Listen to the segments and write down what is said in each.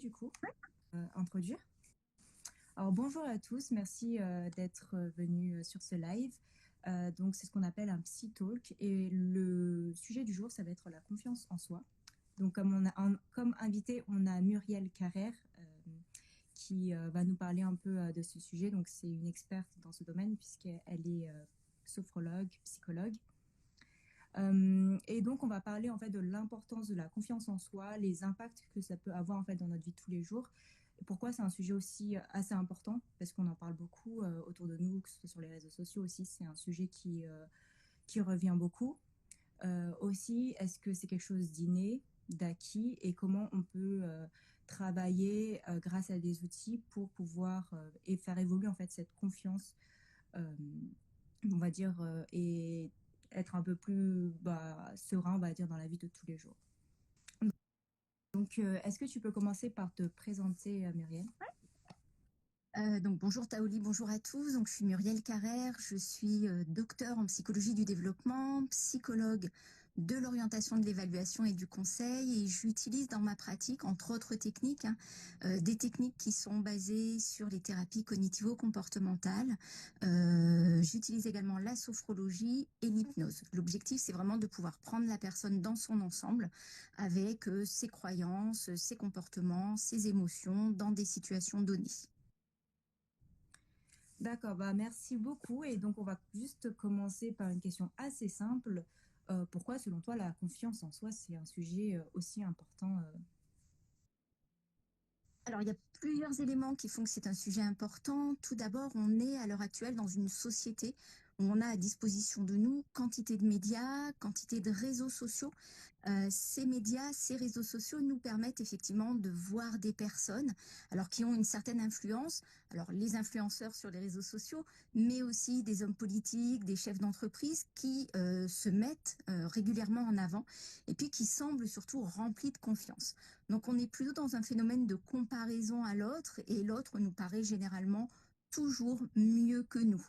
Du coup, introduire. Alors bonjour à tous, merci d'être venus sur ce live. Donc c'est ce qu'on appelle un psy talk et le sujet du jour ça va être la confiance en soi. Donc comme invité on a Muriel Carrère qui va nous parler un peu de ce sujet. Donc c'est une experte dans ce domaine puisqu'elle est sophrologue, psychologue. Et donc on va parler en fait de l'importance de la confiance en soi, les impacts que ça peut avoir en fait dans notre vie de tous les jours. Et pourquoi c'est un sujet aussi assez important parce qu'on en parle beaucoup autour de nous, que ce soit sur les réseaux sociaux aussi, c'est un sujet qui revient beaucoup. Aussi, est-ce que c'est quelque chose d'inné, d'acquis et comment on peut travailler grâce à des outils pour pouvoir et faire évoluer en fait cette confiance, euh, on va dire, et être un peu plus serein, on va dire, dans la vie de tous les jours. Donc, est-ce que tu peux commencer par te présenter, Muriel? Donc bonjour Taoli, bonjour à tous. Donc je suis Muriel Carrère, je suis docteur en psychologie du développement, psychologue de l'orientation de l'évaluation et du conseil, et j'utilise dans ma pratique, entre autres techniques, des techniques qui sont basées sur les thérapies cognitivo-comportementales. J'utilise également la sophrologie et l'hypnose. L'objectif, c'est vraiment de pouvoir prendre la personne dans son ensemble avec ses croyances, ses comportements, ses émotions dans des situations données. D'accord, merci beaucoup. Et donc, on va juste commencer par une question assez simple. Pourquoi, selon toi, la confiance en soi, c'est un sujet aussi important? Alors, il y a plusieurs éléments qui font que c'est un sujet important. Tout d'abord, on est à l'heure actuelle dans une société où on a à disposition de nous quantité de médias, quantité de réseaux sociaux. Ces médias, ces réseaux sociaux nous permettent effectivement de voir des personnes, alors qui ont une certaine influence. Alors, les influenceurs sur les réseaux sociaux, mais aussi des hommes politiques, des chefs d'entreprise qui se mettent régulièrement en avant et puis qui semblent surtout remplis de confiance. Donc on est plutôt dans un phénomène de comparaison à l'autre et l'autre nous paraît généralement toujours mieux que nous.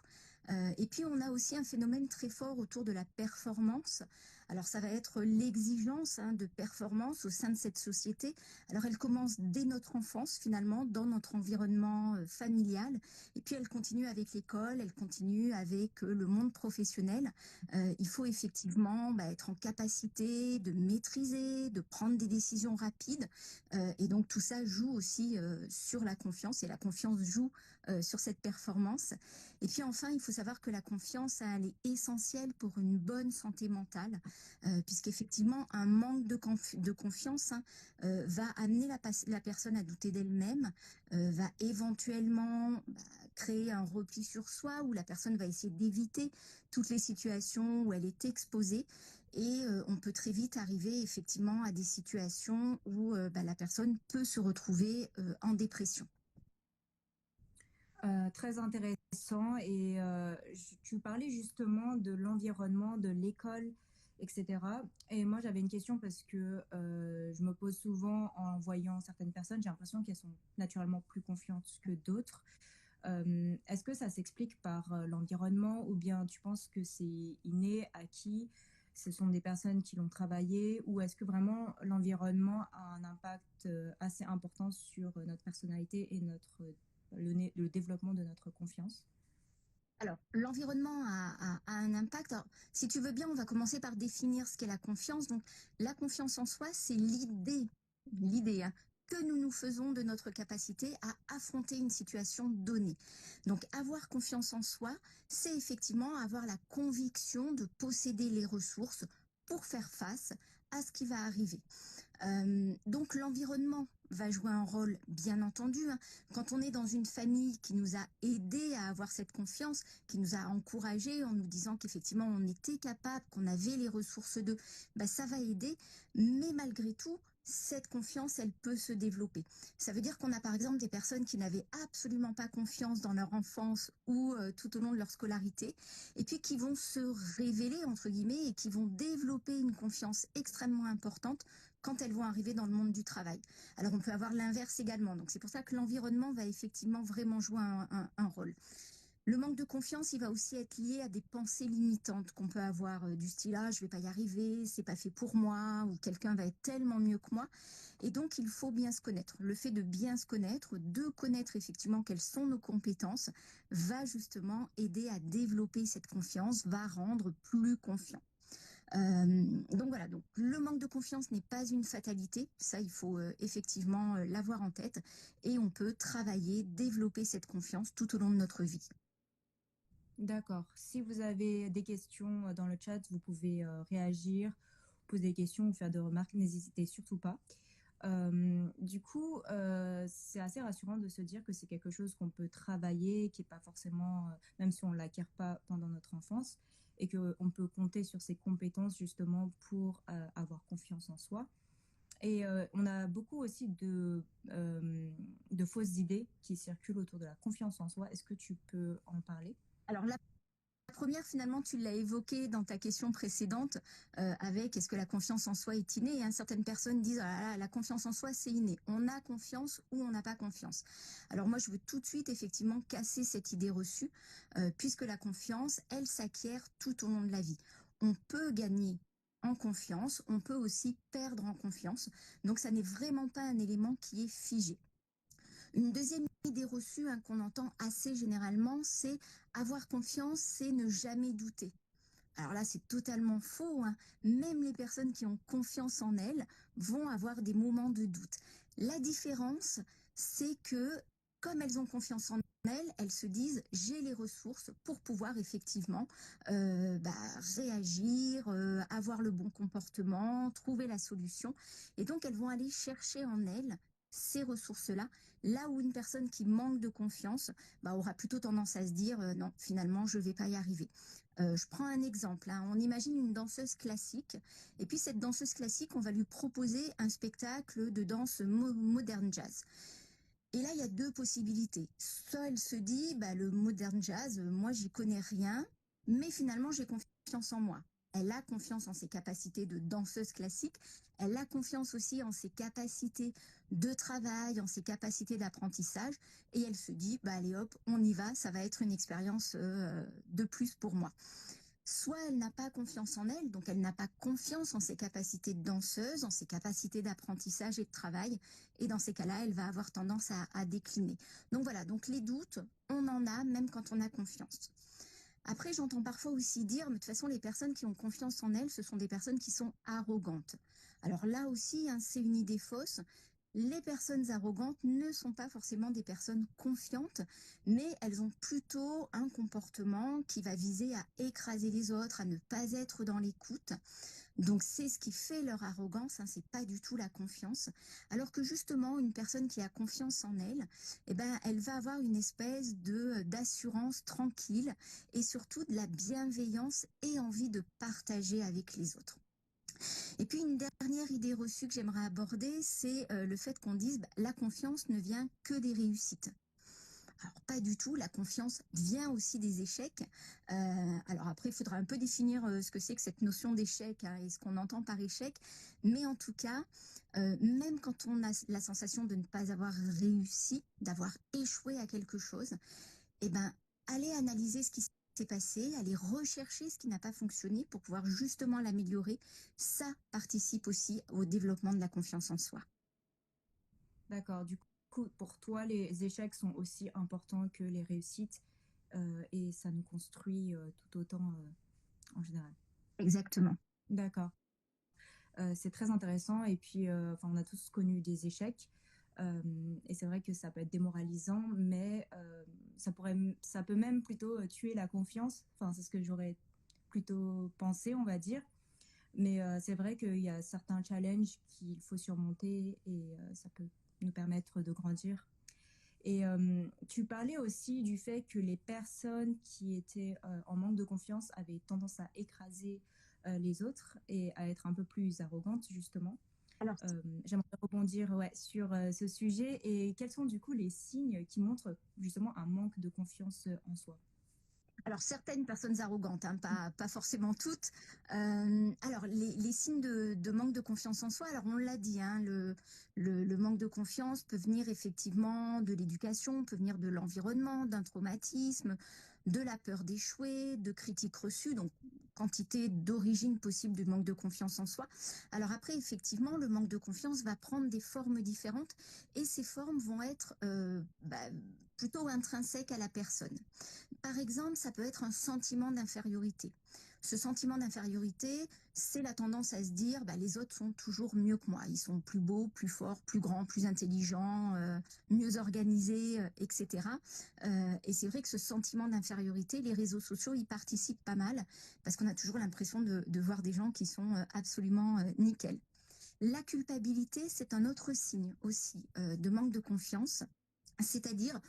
Et puis on a aussi un phénomène très fort autour de la performance. Alors ça va être l'exigence de performance au sein de cette société. Alors elle commence dès notre enfance finalement, dans notre environnement familial, et puis elle continue avec l'école, elle continue avec le monde professionnel. Il faut effectivement être en capacité de maîtriser, de prendre des décisions rapides. Et donc tout ça joue aussi sur la confiance, et la confiance joue sur cette performance. Et puis enfin, il faut savoir que la confiance, elle est essentielle pour une bonne santé mentale, puisqu'effectivement, un manque de confiance va amener la personne à douter d'elle-même, va éventuellement créer un repli sur soi, où la personne va essayer d'éviter toutes les situations où elle est exposée. Et on peut très vite arriver effectivement à des situations où la personne peut se retrouver en dépression. Très intéressant. Et tu parlais justement de l'environnement, de l'école, etc. Et moi, j'avais une question parce que je me pose souvent en voyant certaines personnes, j'ai l'impression qu'elles sont naturellement plus confiantes que d'autres. Est-ce que ça s'explique par l'environnement ou bien tu penses que c'est inné, acquis, ce sont des personnes qui l'ont travaillé ou est-ce que vraiment l'environnement a un impact assez important sur notre personnalité et le développement de notre confiance? Alors, l'environnement a un impact. Alors, si tu veux bien, on va commencer par définir ce qu'est la confiance. Donc, la confiance en soi, c'est l'idée que nous nous faisons de notre capacité à affronter une situation donnée. Donc, avoir confiance en soi, c'est effectivement avoir la conviction de posséder les ressources pour faire face à ce qui va arriver. Donc l'environnement va jouer un rôle, bien entendu. Quand on est dans une famille qui nous a aidés à avoir cette confiance, qui nous a encouragés en nous disant qu'effectivement on était capable, qu'on avait les ressources d'eux, ça va aider. Mais malgré tout, cette confiance, elle peut se développer. Ça veut dire qu'on a par exemple des personnes qui n'avaient absolument pas confiance dans leur enfance ou tout au long de leur scolarité, et puis qui vont se révéler, entre guillemets, et qui vont développer une confiance extrêmement importante quand elles vont arriver dans le monde du travail. Alors on peut avoir l'inverse également. Donc c'est pour ça que l'environnement va effectivement vraiment jouer un rôle. Le manque de confiance, il va aussi être lié à des pensées limitantes qu'on peut avoir, du style: «Ah, je vais pas y arriver, c'est pas fait pour moi» ou «Quelqu'un va être tellement mieux que moi» et donc il faut bien se connaître. Le fait de bien se connaître, de connaître effectivement quelles sont nos compétences, va justement aider à développer cette confiance, va rendre plus confiant. Donc voilà, donc le manque de confiance n'est pas une fatalité, ça il faut, effectivement, l'avoir en tête et on peut travailler, développer cette confiance tout au long de notre vie. D'accord. Si vous avez des questions dans le chat, vous pouvez réagir, poser des questions ou faire des remarques, n'hésitez surtout pas. Du coup, c'est assez rassurant de se dire que c'est quelque chose qu'on peut travailler, qui est pas forcément, même si on l'acquiert pas pendant notre enfance, et qu'on peut compter sur ses compétences justement pour avoir confiance en soi. Et on a beaucoup aussi de fausses idées qui circulent autour de la confiance en soi. Est-ce que tu peux en parler? Alors la première, finalement, tu l'as évoqué dans ta question précédente, avec est-ce que la confiance en soi est innée? Hein, certaines personnes disent: «Ah là là, la confiance en soi, c'est inné. On a confiance ou on n'a pas confiance». Alors moi, je veux tout de suite effectivement casser cette idée reçue, puisque la confiance, elle s'acquiert tout au long de la vie. On peut gagner en confiance, on peut aussi perdre en confiance, donc ça n'est vraiment pas un élément qui est figé. Une deuxième idée reçue, hein, qu'on entend assez généralement, c'est avoir confiance, c'est ne jamais douter. Alors là, c'est totalement faux, hein. Même les personnes qui ont confiance en elles vont avoir des moments de doute. La différence, c'est que comme elles ont confiance en elles, elles se disent j'ai les ressources pour pouvoir effectivement bah, réagir, avoir le bon comportement, trouver la solution. Et donc elles vont aller chercher en elles ces ressources-là, là où une personne qui manque de confiance bah, aura plutôt tendance à se dire non, finalement, je ne vais pas y arriver. Je prends un exemple, hein. On imagine une danseuse classique et puis cette danseuse classique, on va lui proposer un spectacle de danse moderne jazz. Et là, il y a 2 possibilités. Soit elle se dit: «Bah, le modern jazz, moi, j'y connais rien, mais finalement, j'ai confiance en moi». Elle a confiance en ses capacités de danseuse classique. Elle a confiance aussi en ses capacités de travail, en ses capacités d'apprentissage et elle se dit: «Bah, allez hop, on y va, ça va être une expérience, de plus pour moi». Soit elle n'a pas confiance en elle, donc elle n'a pas confiance en ses capacités de danseuse, en ses capacités d'apprentissage et de travail. Et dans ces cas-là, elle va avoir tendance à décliner. Donc voilà, donc les doutes, on en a même quand on a confiance. Après, j'entends parfois aussi dire, mais de toute façon, les personnes qui ont confiance en elles, ce sont des personnes qui sont arrogantes. Alors là aussi, hein, c'est une idée fausse. Les personnes arrogantes ne sont pas forcément des personnes confiantes, mais elles ont plutôt un comportement qui va viser à écraser les autres, à ne pas être dans l'écoute. Donc c'est ce qui fait leur arrogance, hein, c'est pas du tout la confiance. Alors que justement, une personne qui a confiance en elle, eh ben, elle va avoir une espèce de d'assurance tranquille et surtout de la bienveillance et envie de partager avec les autres. Et puis une dernière idée reçue que j'aimerais aborder, c'est le fait qu'on dise bah, la confiance ne vient que des réussites. Alors pas du tout, la confiance vient aussi des échecs. Alors après, il faudra un peu définir ce que c'est que cette notion d'échec hein, et ce qu'on entend par échec. Mais en tout cas, même quand on a la sensation de ne pas avoir réussi, d'avoir échoué à quelque chose, eh ben, aller analyser ce qui s'est passé, aller rechercher ce qui n'a pas fonctionné pour pouvoir justement l'améliorer, ça participe aussi au développement de la confiance en soi. D'accord. Du coup, pour toi, les échecs sont aussi importants que les réussites, et ça nous construit, tout autant, en général. Exactement. D'accord. C'est très intéressant et puis, enfin, on a tous connu des échecs, et c'est vrai que ça peut être démoralisant, mais ça peut même plutôt, tuer la confiance. Enfin, c'est ce que j'aurais plutôt pensé, on va dire. Mais, c'est vrai qu'il y a certains challenges qu'il faut surmonter et ça peut nous permettre de grandir. Et tu parlais aussi du fait que les personnes qui étaient en manque de confiance avaient tendance à écraser les autres et à être un peu plus arrogantes, justement. Alors, J'aimerais rebondir ouais, sur ce sujet et quels sont du coup les signes qui montrent justement un manque de confiance en soi. Alors certaines personnes arrogantes, hein, pas forcément toutes. Alors les signes de manque de confiance en soi, alors on l'a dit, hein, le manque de confiance peut venir effectivement de l'éducation, peut venir de l'environnement, d'un traumatisme, de la peur d'échouer, de critiques reçues, donc quantité d'origines possibles du manque de confiance en soi. Alors après, effectivement, le manque de confiance va prendre des formes différentes et ces formes vont être plutôt intrinsèques à la personne. Par exemple, ça peut être un sentiment d'infériorité. Ce sentiment d'infériorité, c'est la tendance à se dire, bah, les autres sont toujours mieux que moi. Ils sont plus beaux, plus forts, plus grands, plus intelligents, mieux organisés, etc. Et c'est vrai que ce sentiment d'infériorité, les réseaux sociaux y participent pas mal parce qu'on a toujours l'impression de voir des gens qui sont absolument nickel. La culpabilité, c'est un autre signe aussi de manque de confiance. C'est-à-dire,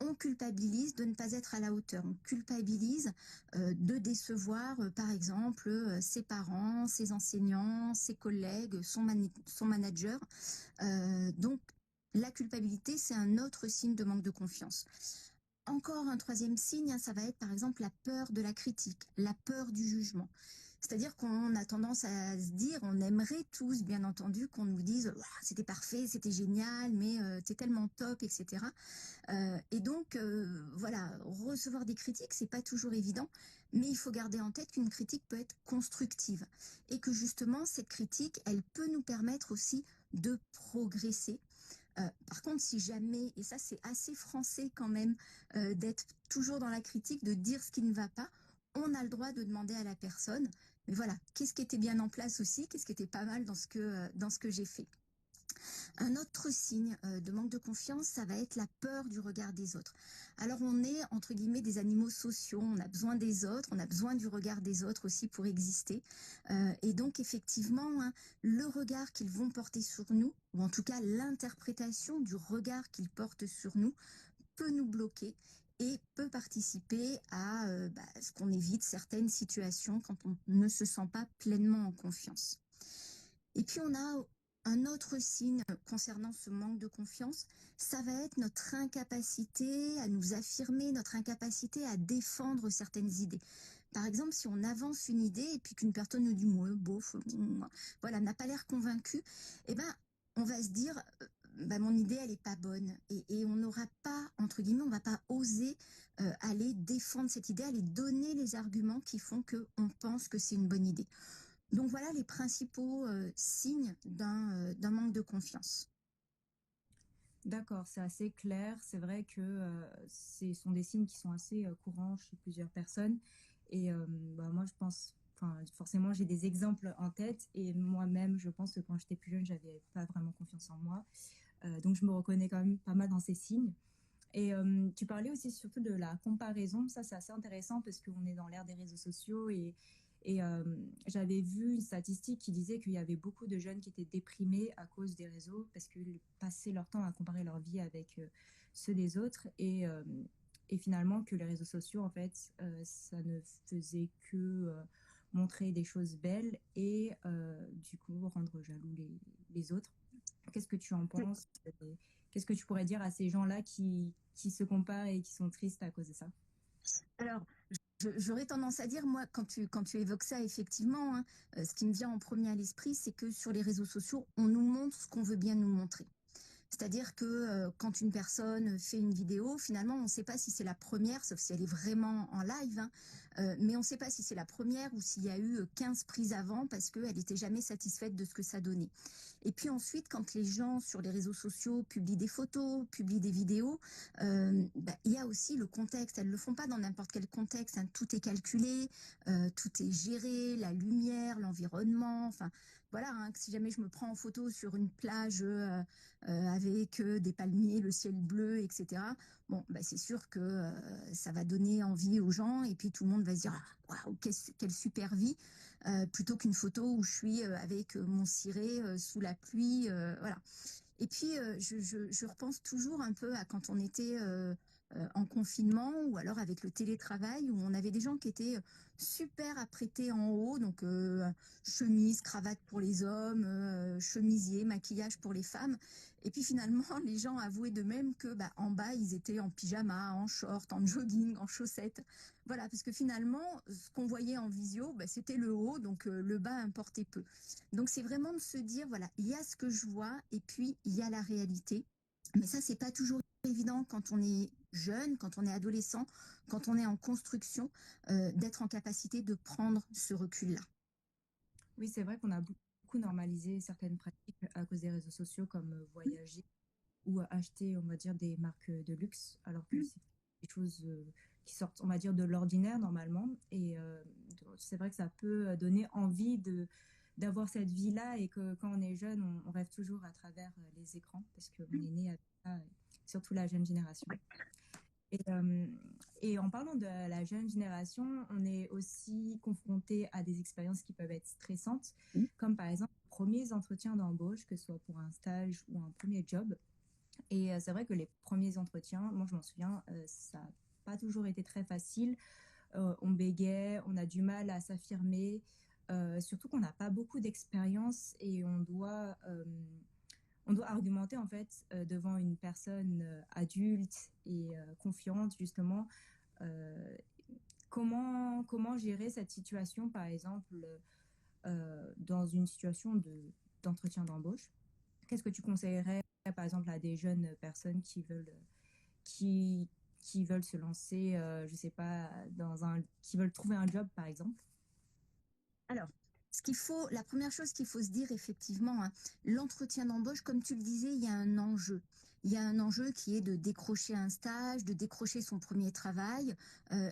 on culpabilise de ne pas être à la hauteur. On culpabilise de décevoir, par exemple, ses parents, ses enseignants, ses collègues, son manager. Donc, la culpabilité, c'est un autre signe de manque de confiance. Encore un troisième signe, hein, ça va être par exemple la peur de la critique, la peur du jugement. C'est-à-dire qu'on a tendance à se dire, on aimerait tous, bien entendu, qu'on nous dise wow, c'était parfait, c'était génial, mais t'es tellement top, etc. Et donc, voilà, recevoir des critiques, c'est pas toujours évident, mais il faut garder en tête qu'une critique peut être constructive et que justement, cette critique, elle peut nous permettre aussi de progresser. Par contre, si jamais, et ça c'est assez français quand même, d'être toujours dans la critique, de dire ce qui ne va pas, on a le droit de demander à la personne, mais voilà, qu'est-ce qui était bien en place aussi, qu'est-ce qui était pas mal dans ce que j'ai fait. Un autre signe de manque de confiance, ça va être la peur du regard des autres. Alors on est, entre guillemets, des animaux sociaux, on a besoin des autres, on a besoin du regard des autres aussi pour exister. Et donc effectivement, hein, le regard qu'ils vont porter sur nous, ou en tout cas l'interprétation du regard qu'ils portent sur nous, peut nous bloquer et peut participer à ce qu'on évite certaines situations quand on ne se sent pas pleinement en confiance. Et puis on a un autre signe concernant ce manque de confiance, ça va être notre incapacité à nous affirmer, notre incapacité à défendre certaines idées. Par exemple, si on avance une idée et puis qu'une personne nous dit ouais, bof, voilà, n'a pas l'air convaincu, eh ben on va se dire mon idée elle est pas bonne et on n'aura pas entre guillemets, on va pas oser aller défendre cette idée, aller donner les arguments qui font que on pense que c'est une bonne idée. Donc voilà les principaux signes d'un manque de confiance. D'accord, c'est assez clair. C'est vrai que ce sont des signes qui sont assez courants chez plusieurs personnes. Et moi, je pense, enfin, forcément, j'ai des exemples en tête. Et moi-même, je pense que quand j'étais plus jeune, j'avais pas vraiment confiance en moi. Donc, je me reconnais quand même pas mal dans ces signes. Et tu parlais aussi surtout de la comparaison. Ça, c'est assez intéressant parce qu'on est dans l'ère des réseaux sociaux et j'avais vu une statistique qui disait qu'il y avait beaucoup de jeunes qui étaient déprimés à cause des réseaux parce qu'ils passaient leur temps à comparer leur vie avec ceux des autres et finalement que les réseaux sociaux, en fait, ça ne faisait que montrer des choses belles et du coup rendre jaloux les autres. Qu'est-ce que tu en penses? Qu'est-ce que tu pourrais dire à ces gens-là qui se comparent et qui sont tristes à cause de ça? Alors, j'aurais tendance à dire, moi, quand tu évoques ça, effectivement, hein, ce qui me vient en premier à l'esprit, c'est que sur les réseaux sociaux, on nous montre ce qu'on veut bien nous montrer. C'est-à-dire que quand une personne fait une vidéo, finalement, on ne sait pas si c'est la première, sauf si elle est vraiment en live, hein, mais on ne sait pas si c'est la première ou s'il y a eu 15 prises avant parce qu'elle n'était jamais satisfaite de ce que ça donnait. Et puis ensuite, quand les gens sur les réseaux sociaux publient des photos, publient des vidéos, il y a aussi le contexte. Elles ne le font pas dans n'importe quel contexte, hein. Tout est calculé, tout est géré, la lumière, l'environnement, enfin voilà, hein, si jamais je me prends en photo sur une plage avec des palmiers, le ciel bleu, etc. Bon, c'est sûr que ça va donner envie aux gens et puis tout le monde va se dire ah, waouh, quelle super vie, plutôt qu'une photo où je suis avec mon ciré sous la pluie, voilà. Et puis je repense toujours un peu à quand on était en confinement ou alors avec le télétravail où on avait des gens qui étaient super apprêtés en haut, donc chemise, cravate pour les hommes, chemisier, maquillage pour les femmes. Et puis finalement, les gens avouaient d'eux-mêmes que en bas, ils étaient en pyjama, en short, en jogging, en chaussettes. Voilà, parce que finalement, ce qu'on voyait en visio, c'était le haut, donc le bas importait peu. Donc c'est vraiment de se dire, voilà, il y a ce que je vois et puis il y a la réalité. Mais ça, c'est pas toujours évident quand on est jeune, quand on est adolescent, quand on est en construction, d'être en capacité de prendre ce recul-là. Oui, c'est vrai qu'on a beaucoup normalisé certaines pratiques à cause des réseaux sociaux, comme voyager ou acheter, on va dire, des marques de luxe, alors que c'est des choses qui sortent, on va dire, de l'ordinaire normalement. Et c'est vrai que ça peut donner envie d'avoir cette vie-là, et que quand on est jeune, on rêve toujours à travers les écrans, parce qu'on est né avec ça, surtout la jeune génération. Et, euh, et en parlant de la jeune génération, on est aussi confronté à des expériences qui peuvent être stressantes, comme par exemple les premiers entretiens d'embauche, que ce soit pour un stage ou un premier job. Et c'est vrai que les premiers entretiens, moi je m'en souviens, ça n'a pas toujours été très facile. On bégait, on a du mal à s'affirmer, surtout qu'on n'a pas beaucoup d'expérience, et on doit argumenter en fait devant une personne adulte et confiante, justement. euh, comment gérer cette situation, par exemple, dans une situation d'entretien d'embauche. Qu'est-ce que tu conseillerais, par exemple, à des jeunes personnes qui, qui veulent se lancer, je sais pas, qui veulent trouver un job, par exemple? Alors, la première chose qu'il faut se dire effectivement, hein, l'entretien d'embauche, comme tu le disais, il y a un enjeu. Il y a un enjeu qui est de décrocher un stage, de décrocher son premier travail,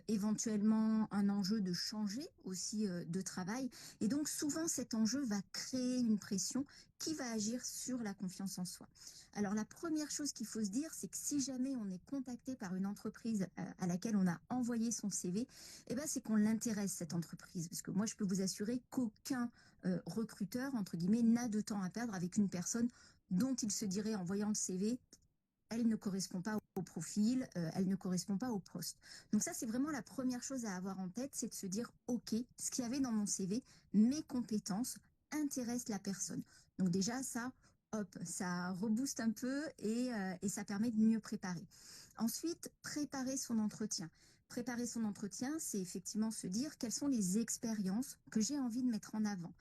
éventuellement un enjeu de changer aussi de travail. Et donc souvent cet enjeu va créer une pression qui va agir sur la confiance en soi. Alors la première chose qu'il faut se dire, c'est que si jamais on est contacté par une entreprise à laquelle on a envoyé son CV, c'est qu'on l'intéresse, cette entreprise. Parce que moi, je peux vous assurer qu'aucun recruteur, entre guillemets, n'a de temps à perdre avec une personne dont il se dirait en voyant le CV, elle ne correspond pas au profil, elle ne correspond pas au poste. Donc ça, c'est vraiment la première chose à avoir en tête, c'est de se dire, OK, ce qu'il y avait dans mon CV, mes compétences intéressent la personne. Donc déjà, ça, hop, ça rebooste un peu et ça permet de mieux préparer. Ensuite, préparer son entretien. Préparer son entretien, c'est effectivement se dire quelles sont les expériences que j'ai envie de mettre en avant,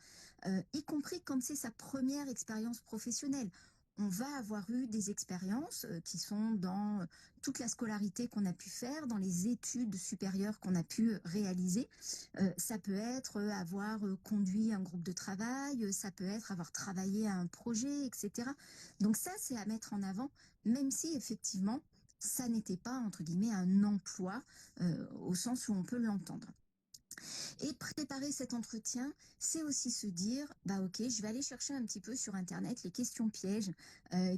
y compris quand c'est sa première expérience professionnelle. On va avoir eu des expériences qui sont dans toute la scolarité qu'on a pu faire, dans les études supérieures qu'on a pu réaliser. Ça peut être avoir conduit un groupe de travail, ça peut être avoir travaillé à un projet, etc. Donc ça, c'est à mettre en avant, même si effectivement, ça n'était pas, entre guillemets, un emploi au sens où on peut l'entendre. Et préparer cet entretien, c'est aussi se dire, ok, je vais aller chercher un petit peu sur Internet les questions pièges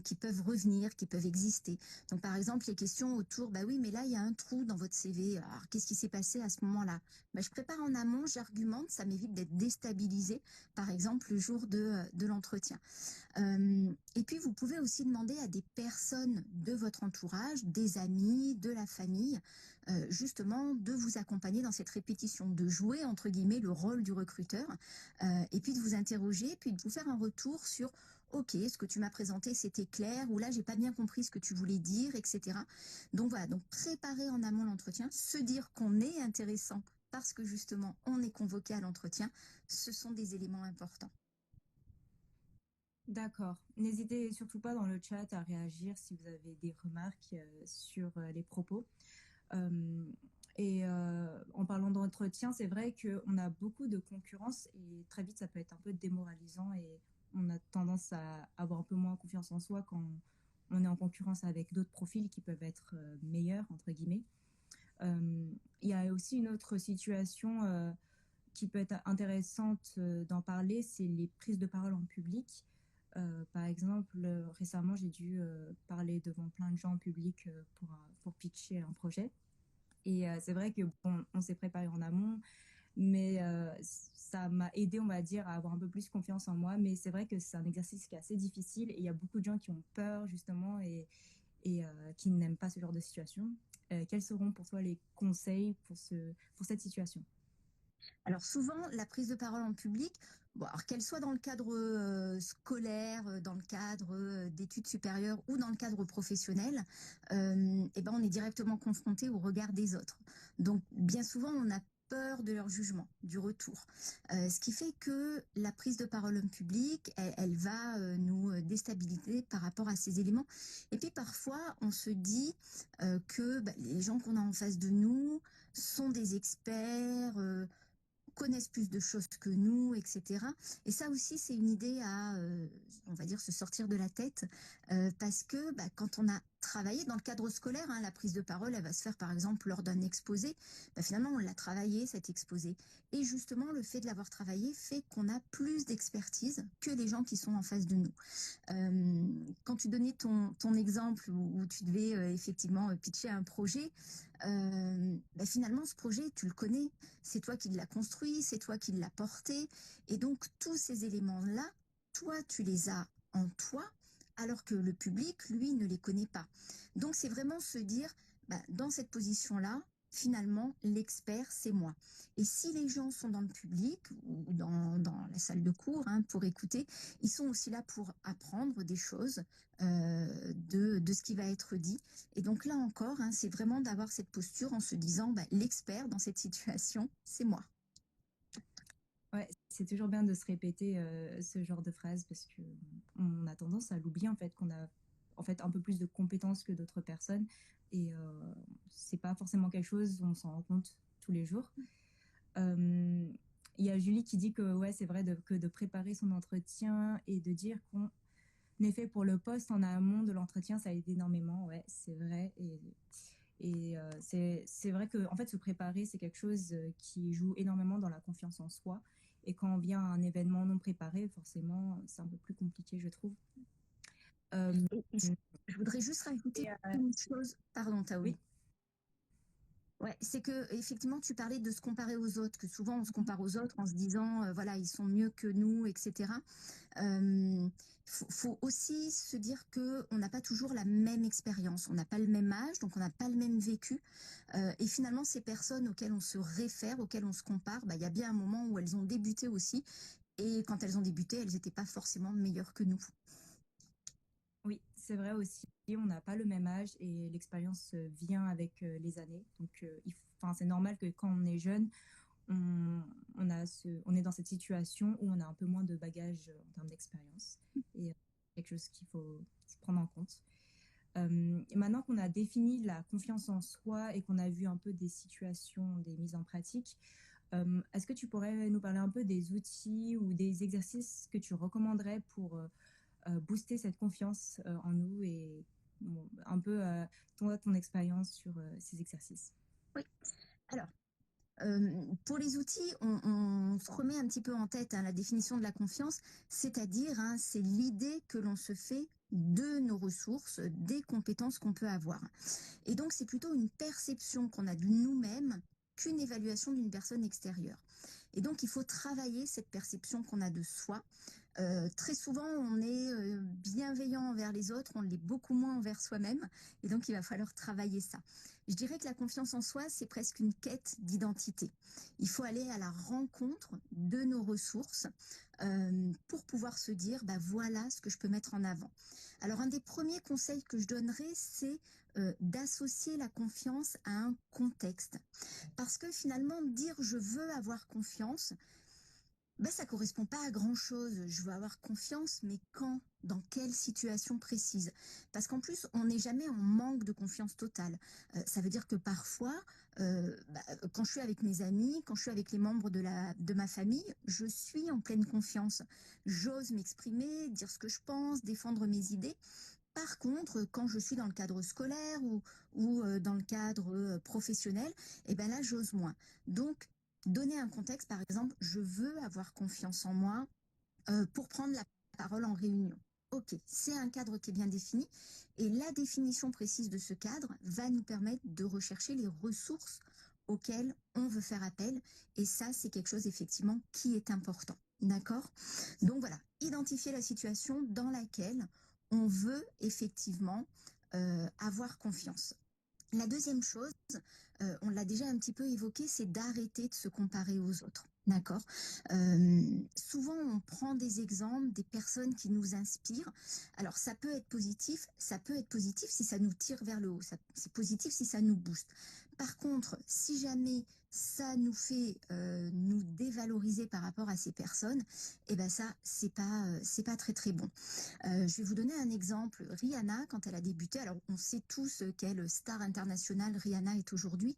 qui peuvent revenir, qui peuvent exister. Donc par exemple, les questions autour, oui, mais là, il y a un trou dans votre CV. Alors, qu'est-ce qui s'est passé à ce moment-là? Je prépare en amont, j'argumente, ça m'évite d'être déstabilisé, par exemple, le jour de l'entretien. Et puis, vous pouvez aussi demander à des personnes de votre entourage, des amis, de la famille, justement, de vous accompagner dans cette répétition, de jouer, entre guillemets, le rôle du recruteur, et puis de vous interroger, puis de vous faire un retour sur OK, ce que tu m'as présenté, c'était clair, ou là, j'ai pas bien compris ce que tu voulais dire, etc. Donc voilà, donc préparer en amont l'entretien, se dire qu'on est intéressant parce que justement, on est convoqué à l'entretien, ce sont des éléments importants. D'accord. N'hésitez surtout pas dans le chat à réagir si vous avez des remarques sur les propos. Euh, en parlant d'entretien, c'est vrai qu'on a beaucoup de concurrence, et très vite ça peut être un peu démoralisant, et on a tendance à avoir un peu moins confiance en soi quand on est en concurrence avec d'autres profils qui peuvent être meilleurs, entre guillemets. Il y a aussi une autre situation qui peut être intéressante d'en parler, c'est les prises de parole en public. Par exemple, récemment, j'ai dû parler devant plein de gens en public pour pitcher un projet. Et c'est vrai que bon, on s'est préparé en amont, mais ça m'a aidé, on va dire, à avoir un peu plus confiance en moi. Mais c'est vrai que c'est un exercice qui est assez difficile, et il y a beaucoup de gens qui ont peur, justement, et qui n'aiment pas ce genre de situation. Quels seront pour toi les conseils pour cette situation? Alors souvent, la prise de parole en public, bon, alors qu'elle soit dans le cadre scolaire, dans le cadre d'études supérieures ou dans le cadre professionnel, eh ben, on est directement confronté au regard des autres. Donc bien souvent, on a peur de leur jugement, du retour. Ce qui fait que la prise de parole en public, elle va nous déstabiliser par rapport à ces éléments. Et puis parfois, on se dit que bah, les gens qu'on a en face de nous sont des experts, connaissent plus de choses que nous, etc. Et ça aussi, c'est une idée à, on va dire, se sortir de la tête, parce que bah, quand on a travaillé dans le cadre scolaire, hein, la prise de parole, elle va se faire par exemple lors d'un exposé, bah, finalement on l'a travaillé cet exposé. Et justement, le fait de l'avoir travaillé fait qu'on a plus d'expertise que les gens qui sont en face de nous. Quand tu donnais ton exemple où tu devais effectivement pitcher un projet, bah, finalement ce projet, tu le connais, c'est toi qui l'as construit, c'est toi qui l'as porté. Et donc, tous ces éléments-là, toi, tu les as en toi, alors que le public, lui, ne les connaît pas. Donc, c'est vraiment se dire, bah, dans cette position-là, finalement, l'expert, c'est moi. Et si les gens sont dans le public ou dans la salle de cours hein, pour écouter, ils sont aussi là pour apprendre des choses de ce qui va être dit. Et donc là encore, hein, c'est vraiment d'avoir cette posture en se disant, bah, l'expert dans cette situation, c'est moi. Ouais, c'est toujours bien de se répéter ce genre de phrase parce que on a tendance à l'oublier en fait qu'on a en fait un peu plus de compétences que d'autres personnes et c'est pas forcément quelque chose où on s'en rend compte tous les jours. Euh, Il y a Julie qui dit que ouais, c'est vrai que de préparer son entretien et de dire qu'on est fait pour le poste en amont de l'entretien, ça aide énormément. Ouais, c'est vrai. C'est vrai que en fait, se préparer, c'est quelque chose qui joue énormément dans la confiance en soi. Et quand on vient à un événement non préparé, forcément, c'est un peu plus compliqué, je trouve. Euh, Et je voudrais juste rajouter et, une chose. Pardon, Taoui. oui. Ouais, c'est que effectivement tu parlais de se comparer aux autres, que souvent on se compare aux autres en se disant voilà ils sont mieux que nous, etc. Faut aussi se dire que on n'a pas toujours la même expérience, on n'a pas le même âge, donc on n'a pas le même vécu. Et finalement ces personnes auxquelles on se réfère, auxquelles on se compare, bah il y a bien un moment où elles ont débuté aussi, et quand elles ont débuté, elles n'étaient pas forcément meilleures que nous. Oui, c'est vrai aussi. On n'a pas le même âge et l'expérience vient avec les années. Donc, enfin, c'est normal que quand on est jeune, on, on est dans cette situation où on a un peu moins de bagages en termes d'expérience. Et quelque chose qu'il faut prendre en compte. Maintenant qu'on a défini la confiance en soi et qu'on a vu un peu des situations, des mises en pratique, est-ce que tu pourrais nous parler un peu des outils ou des exercices que tu recommanderais pour booster cette confiance en nous et bon, un peu ton expérience sur ces exercices. Oui. Alors, pour les outils, on se remet un petit peu en tête hein, la définition de la confiance, c'est-à-dire hein, c'est l'idée que l'on se fait de nos ressources, des compétences qu'on peut avoir. Et donc c'est plutôt une perception qu'on a de nous-mêmes qu'une évaluation d'une personne extérieure. Et donc il faut travailler cette perception qu'on a de soi. Très souvent, on est bienveillant envers les autres, on l'est beaucoup moins envers soi-même, et donc il va falloir travailler ça. Je dirais que la confiance en soi, c'est presque une quête d'identité. Il faut aller à la rencontre de nos ressources pour pouvoir se dire, bah voilà ce que je peux mettre en avant. Alors un des premiers conseils que je donnerais, c'est d'associer la confiance à un contexte. Parce que finalement, dire je veux avoir confiance, ben, ça correspond pas à grand-chose. Je veux avoir confiance, mais quand? Dans quelle situation précise? Parce qu'en plus, on n'est jamais en manque de confiance totale. Ça veut dire que parfois, quand je suis avec mes amis, quand je suis avec les membres de ma famille, je suis en pleine confiance. J'ose m'exprimer, dire ce que je pense, défendre mes idées. Par contre, quand je suis dans le cadre scolaire ou dans le cadre professionnel, eh ben là, j'ose moins. Donc, donner un contexte, par exemple, je veux avoir confiance en moi pour prendre la parole en réunion. Ok, c'est un cadre qui est bien défini et la définition précise de ce cadre va nous permettre de rechercher les ressources auxquelles on veut faire appel et ça, c'est quelque chose effectivement qui est important. D'accord? Donc voilà, identifier la situation dans laquelle on veut effectivement avoir confiance. La deuxième chose, on l'a déjà un petit peu évoqué, c'est d'arrêter de se comparer aux autres. D'accord. Souvent, on prend des exemples, des personnes qui nous inspirent. Alors, ça peut être positif, si ça nous tire vers le haut. C'est positif si ça nous booste. Par contre, si jamais ça nous fait nous dévaloriser par rapport à ces personnes, eh ben ça, c'est pas très très bon. Je vais vous donner un exemple. Rihanna, quand elle a débuté, alors on sait tous quelle star internationale Rihanna est aujourd'hui.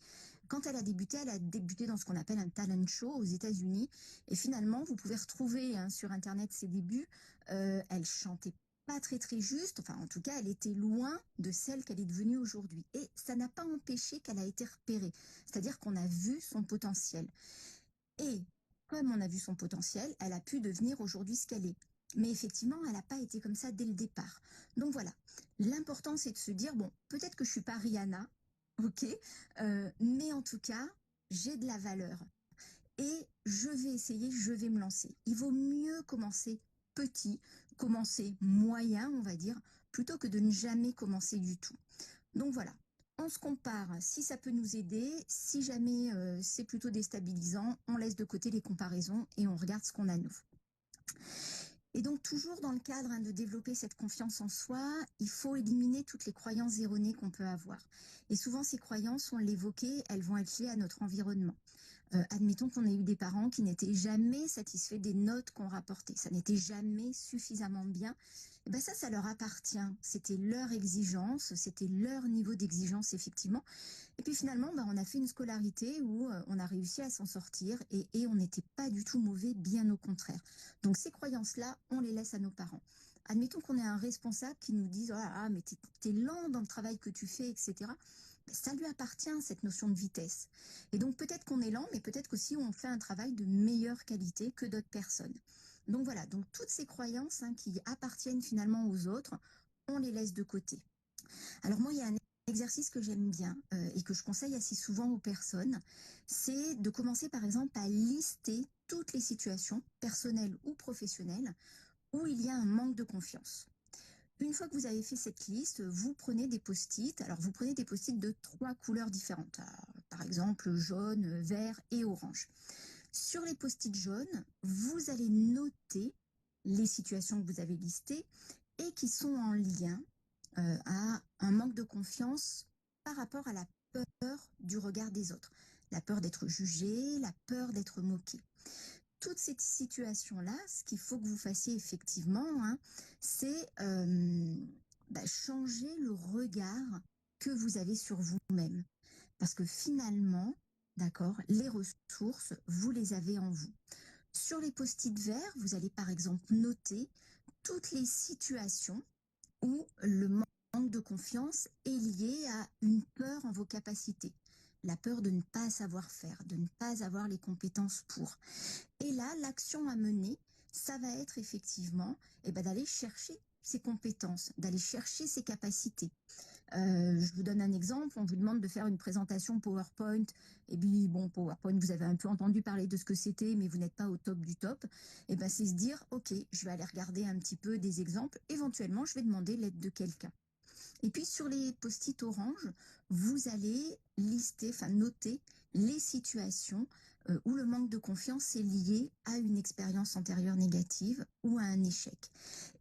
Quand elle a débuté dans ce qu'on appelle un talent show aux États-Unis. Et finalement, vous pouvez retrouver sur Internet ses débuts. Elle chantait pas très très juste. Enfin, en tout cas, elle était loin de celle qu'elle est devenue aujourd'hui. Et ça n'a pas empêché qu'elle a été repérée. C'est-à-dire qu'on a vu son potentiel. Et comme on a vu son potentiel, elle a pu devenir aujourd'hui ce qu'elle est. Mais effectivement, elle n'a pas été comme ça dès le départ. Donc voilà, l'important c'est de se dire, bon, peut-être que je suis pas Rihanna, ok, mais en tout cas, j'ai de la valeur. Et je vais essayer, je vais me lancer. Il vaut mieux commencer petit, commencer moyen, on va dire, plutôt que de ne jamais commencer du tout. Donc voilà, on se compare si ça peut nous aider. Si jamais c'est plutôt déstabilisant, on laisse de côté les comparaisons et on regarde ce qu'on a nous. Et donc toujours dans le cadre de développer cette confiance en soi, il faut éliminer toutes les croyances erronées qu'on peut avoir. Et souvent ces croyances, on l'évoquait, elles vont être liées à notre environnement. Admettons qu'on ait eu des parents qui n'étaient jamais satisfaits des notes qu'on rapportait. Ça n'était jamais suffisamment bien. Et ben ça leur appartient. C'était leur exigence, c'était leur niveau d'exigence, effectivement. Et puis finalement, on a fait une scolarité où on a réussi à s'en sortir et on n'était pas du tout mauvais, bien au contraire. Donc ces croyances-là, on les laisse à nos parents. Admettons qu'on ait un responsable qui nous dise « Ah, mais t'es lent dans le travail que tu fais, etc. » Ça lui appartient, cette notion de vitesse. Et donc peut-être qu'on est lent, mais peut-être qu'aussi on fait un travail de meilleure qualité que d'autres personnes. Donc voilà, donc toutes ces croyances qui appartiennent finalement aux autres, on les laisse de côté. Alors moi, il y a un exercice que j'aime bien et que je conseille assez souvent aux personnes, c'est de commencer par exemple à lister toutes les situations, personnelles ou professionnelles, où il y a un manque de confiance. Une fois que vous avez fait cette liste, vous prenez des post-it. Alors, vous prenez des post-it de 3 couleurs différentes. Par exemple, jaune, vert et orange. Sur les post-it jaunes, vous allez noter les situations que vous avez listées et qui sont en lien à un manque de confiance par rapport à la peur du regard des autres. La peur d'être jugé, la peur d'être moqué. Toutes ces situations-là, ce qu'il faut que vous fassiez effectivement, c'est changer le regard que vous avez sur vous-même. Parce que finalement, d'accord, les ressources, vous les avez en vous. Sur les post-it verts, vous allez par exemple noter toutes les situations où le manque de confiance est lié à une peur en vos capacités. La peur de ne pas savoir faire, de ne pas avoir les compétences pour. Et là, l'action à mener, ça va être effectivement d'aller chercher ses compétences, d'aller chercher ses capacités. Je vous donne un exemple, on vous demande de faire une présentation PowerPoint, et puis PowerPoint, vous avez un peu entendu parler de ce que c'était, mais vous n'êtes pas au top du top, c'est se dire, ok, je vais aller regarder un petit peu des exemples, éventuellement, je vais demander l'aide de quelqu'un. Et puis sur les post-it orange, vous allez noter les situations où le manque de confiance est lié à une expérience antérieure négative ou à un échec.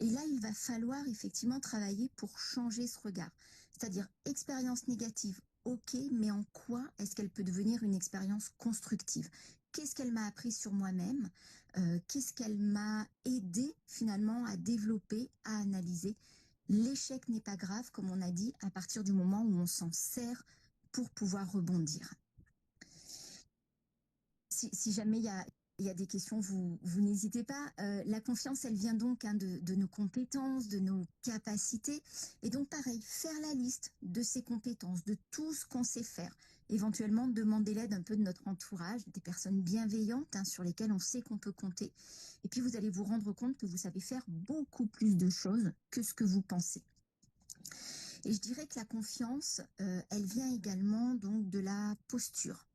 Et là, il va falloir effectivement travailler pour changer ce regard. C'est-à-dire expérience négative, ok, mais en quoi est-ce qu'elle peut devenir une expérience constructive? Qu'est-ce qu'elle m'a appris sur moi-même? Qu'est-ce qu'elle m'a aidé finalement à développer, à analyser? L'échec n'est pas grave, comme on a dit, à partir du moment où on s'en sert pour pouvoir rebondir. Si jamais il y a des questions, vous n'hésitez pas. La confiance, elle vient donc de nos compétences, de nos capacités. Et donc pareil, faire la liste de ses compétences, de tout ce qu'on sait faire. Éventuellement, demander l'aide un peu de notre entourage, des personnes bienveillantes sur lesquelles on sait qu'on peut compter. Et puis vous allez vous rendre compte que vous savez faire beaucoup plus de choses que ce que vous pensez. Et je dirais que la confiance, elle vient également donc de la posture.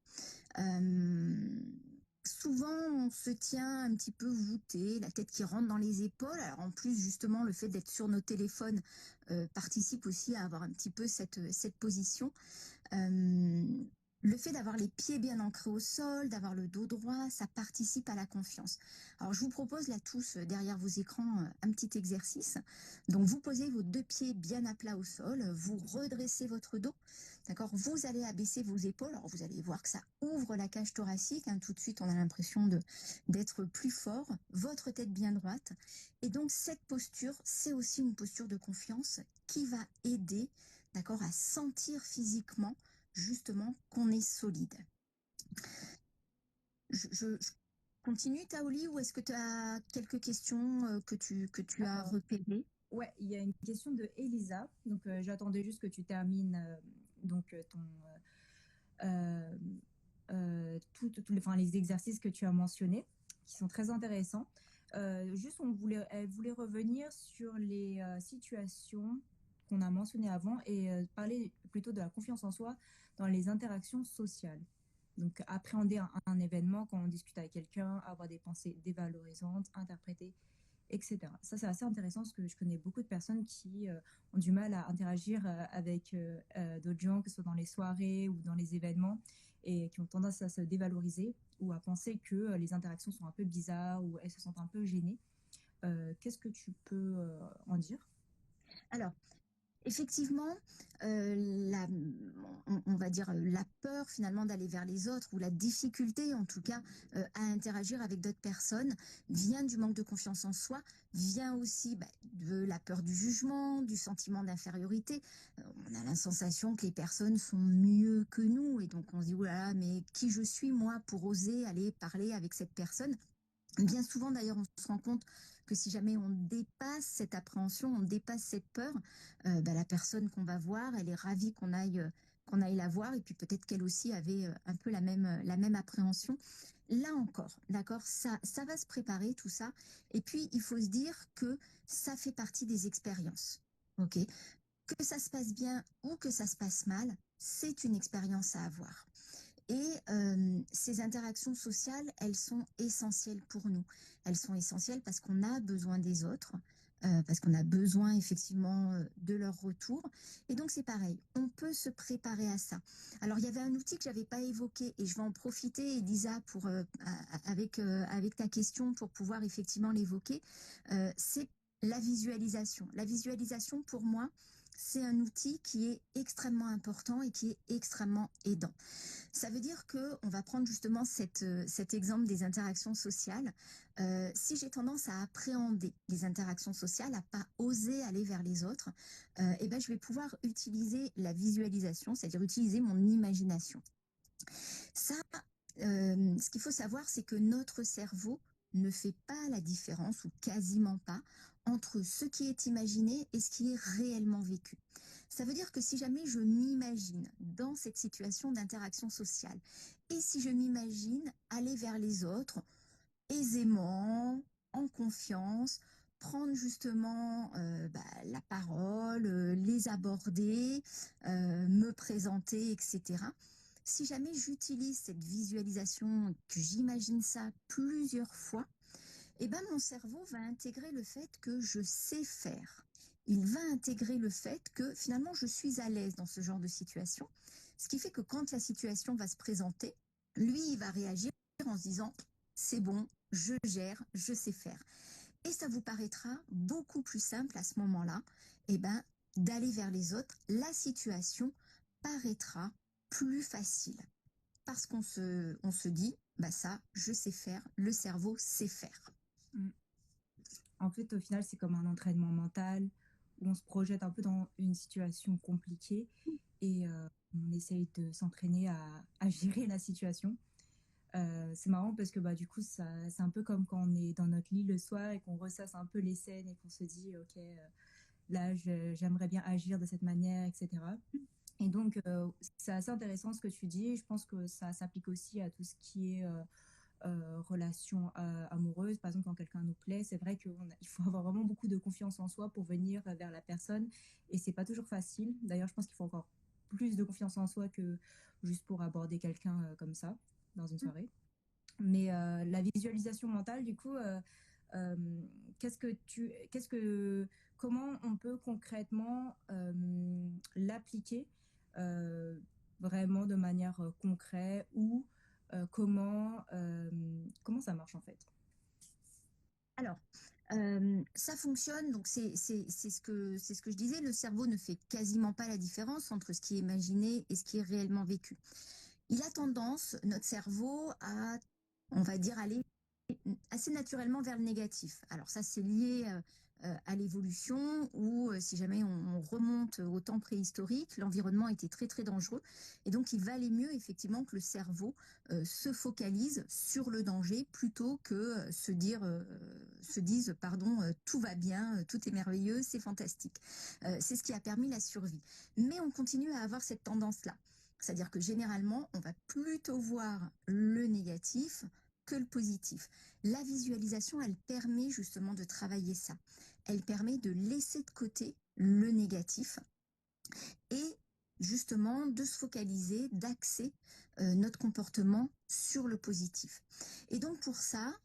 Souvent, on se tient un petit peu voûté, la tête qui rentre dans les épaules. Alors en plus, justement, le fait d'être sur nos téléphones participe aussi à avoir un petit peu cette position. Euh, le fait d'avoir les pieds bien ancrés au sol, d'avoir le dos droit, ça participe à la confiance. Alors je vous propose là tous derrière vos écrans un petit exercice. Donc vous posez vos deux pieds bien à plat au sol, vous redressez votre dos, d'accord. Vous allez abaisser vos épaules. Alors vous allez voir que ça ouvre la cage thoracique. Hein. Tout de suite on a l'impression d'être plus fort. Votre tête bien droite. Et donc cette posture, c'est aussi une posture de confiance qui va aider, d'accord, à sentir physiquement justement qu'on est solide. Je continue, Taoli, ou est-ce que tu as quelques questions que tu as repérées? Ouais, il y a une question de Elisa. Donc, j'attendais juste que tu termines ton enfin, les exercices que tu as mentionnés, qui sont très intéressants. Juste, elle voulait revenir sur les situations qu'on a mentionnées avant et parler plutôt de la confiance en soi dans les interactions sociales. Donc, appréhender un événement quand on discute avec quelqu'un, avoir des pensées dévalorisantes, interpréter, etc. Ça, c'est assez intéressant parce que je connais beaucoup de personnes qui ont du mal à interagir avec d'autres gens, que ce soit dans les soirées ou dans les événements, et qui ont tendance à se dévaloriser ou à penser que les interactions sont un peu bizarres ou elles se sentent un peu gênées. Qu'est-ce que tu peux en dire? Alors, effectivement, on va dire la peur finalement d'aller vers les autres ou la difficulté en tout cas à interagir avec d'autres personnes vient du manque de confiance en soi, vient aussi de la peur du jugement, du sentiment d'infériorité. On a la sensation que les personnes sont mieux que nous et donc on se dit, oh là là, mais qui je suis moi pour oser aller parler avec cette personne? Bien souvent, d'ailleurs, on se rend compte que si jamais on dépasse cette appréhension, on dépasse cette peur, la personne qu'on va voir, elle est ravie qu'on aille la voir, et puis peut-être qu'elle aussi avait un peu la même appréhension. Là encore, d'accord, ça va se préparer tout ça, et puis il faut se dire que ça fait partie des expériences, ok? Que ça se passe bien ou que ça se passe mal, c'est une expérience à avoir. Et ces interactions sociales, elles sont essentielles pour nous. Elles sont essentielles parce qu'on a besoin des autres, parce qu'on a besoin effectivement de leur retour. Et donc c'est pareil, on peut se préparer à ça. Alors il y avait un outil que j'avais pas évoqué et je vais en profiter, Elisa, avec ta question pour pouvoir effectivement l'évoquer. C'est la visualisation. La visualisation, pour moi, c'est un outil qui est extrêmement important et qui est extrêmement aidant. Ça veut dire que on va prendre justement cet exemple des interactions sociales. Si j'ai tendance à appréhender les interactions sociales, à pas oser aller vers les autres, je vais pouvoir utiliser la visualisation, c'est-à-dire utiliser mon imagination. Ça, ce qu'il faut savoir, c'est que notre cerveau ne fait pas la différence, ou quasiment pas, entre ce qui est imaginé et ce qui est réellement vécu. Ça veut dire que si jamais je m'imagine dans cette situation d'interaction sociale, et si je m'imagine aller vers les autres aisément, en confiance, prendre justement la parole, les aborder, me présenter, etc. Si jamais j'utilise cette visualisation, que j'imagine ça plusieurs fois, mon cerveau va intégrer le fait que je sais faire. Il va intégrer le fait que finalement je suis à l'aise dans ce genre de situation. Ce qui fait que quand la situation va se présenter, lui, il va réagir en se disant, c'est bon, je gère, je sais faire. Et ça vous paraîtra beaucoup plus simple à ce moment-là, d'aller vers les autres. La situation paraîtra plus facile. Parce qu'on se dit, ça, je sais faire, le cerveau sait faire. Mm. En fait, au final, c'est comme un entraînement mental où on se projette un peu dans une situation compliquée et on essaye de s'entraîner à gérer la situation. C'est marrant parce que du coup, c'est un peu comme quand on est dans notre lit le soir et qu'on ressasse un peu les scènes et qu'on se dit, OK, là, j'aimerais bien agir de cette manière, etc. Et donc, c'est assez intéressant ce que tu dis. Je pense que ça s'applique aussi à tout ce qui est relation amoureuse. Par exemple, quand quelqu'un nous plaît, c'est vrai qu'il faut avoir vraiment beaucoup de confiance en soi pour venir vers la personne. Et c'est pas toujours facile. D'ailleurs, je pense qu'il faut encore plus de confiance en soi que juste pour aborder quelqu'un comme ça dans une soirée. Mais la visualisation mentale, du coup, euh, qu'est-ce que, comment on peut concrètement l'appliquer euh, vraiment de manière concrète ou comment ça marche en fait? Alors, ça fonctionne, donc c'est ce que je disais, le cerveau ne fait quasiment pas la différence entre ce qui est imaginé et ce qui est réellement vécu. Il a tendance, notre cerveau, à, on va dire, aller assez naturellement vers le négatif. Alors ça, c'est lié à l'évolution où, si jamais on remonte au temps préhistorique, l'environnement était très très dangereux et donc il valait mieux effectivement que le cerveau se focalise sur le danger plutôt que se dise pardon, tout va bien, tout est merveilleux, c'est fantastique. C'est ce qui a permis la survie. Mais on continue à avoir cette tendance-là. C'est-à-dire que généralement, on va plutôt voir le négatif que le positif. La visualisation, elle permet justement de travailler ça. Elle permet de laisser de côté le négatif et justement de se focaliser, d'axer notre comportement sur le positif. Et donc pour ça,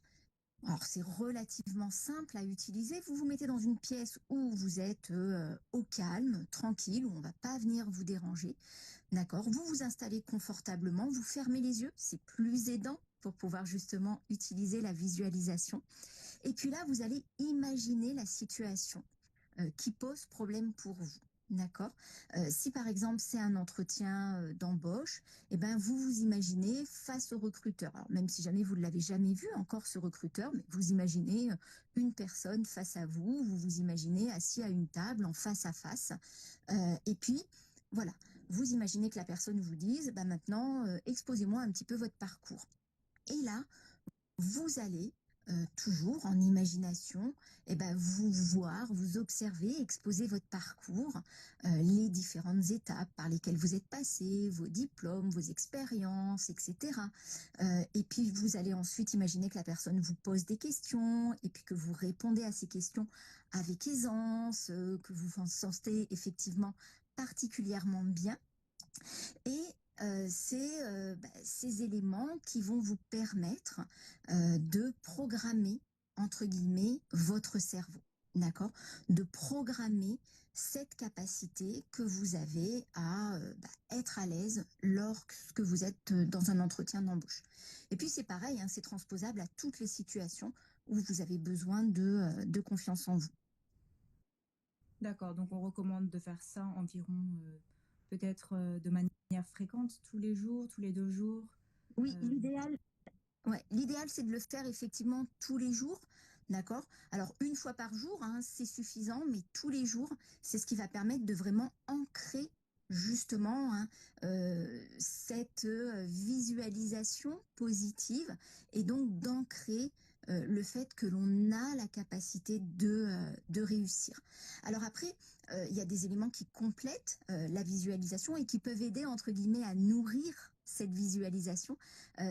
alors c'est relativement simple à utiliser. Vous vous mettez dans une pièce où vous êtes au calme, tranquille, où on ne va pas venir vous déranger. D'accord. Vous vous installez confortablement, vous fermez les yeux, c'est plus aidant pour pouvoir justement utiliser la visualisation. Et puis là, vous allez imaginer la situation qui pose problème pour vous. D'accord. Si par exemple c'est un entretien d'embauche, eh ben vous vous imaginez face au recruteur. Alors même si jamais vous ne l'avez jamais vu encore ce recruteur, mais vous imaginez une personne face à vous, vous vous imaginez assis à une table en face à face, et puis voilà, vous imaginez que la personne vous dise, bah maintenant exposez-moi un petit peu votre parcours. Et là, vous allez toujours en imagination, vous voir, vous observer, exposer votre parcours, les différentes étapes par lesquelles vous êtes passé, vos diplômes, vos expériences, etc. Et puis vous allez ensuite imaginer que la personne vous pose des questions et puis que vous répondez à ces questions avec aisance, que vous vous sentez effectivement particulièrement bien. Et c'est ces éléments qui vont vous permettre de programmer, entre guillemets, votre cerveau. D'accord. De programmer cette capacité que vous avez à être à l'aise lorsque vous êtes dans un entretien d'embauche. Et puis c'est pareil, hein, c'est transposable à toutes les situations où vous avez besoin de confiance en vous. D'accord, donc on recommande de faire ça environ peut-être de manière fréquente, tous les jours, tous les 2 jours. Oui, euh, l'idéal, ouais, l'idéal, c'est de le faire effectivement tous les jours, d'accord? Alors, une fois par jour, hein, c'est suffisant, mais tous les jours, c'est ce qui va permettre de vraiment ancrer justement hein, cette visualisation positive et donc d'ancrer le fait que l'on a la capacité de réussir. Alors après, il y a des éléments qui complètent la visualisation et qui peuvent aider, entre guillemets, à nourrir cette visualisation.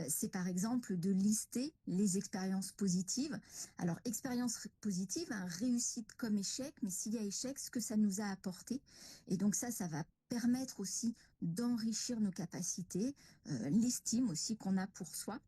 C'est par exemple de lister les expériences positives. Alors, expérience positive, hein, réussite comme échec, mais s'il y a échec, ce que ça nous a apporté. Et donc ça va permettre aussi d'enrichir nos capacités, l'estime aussi qu'on a pour soi.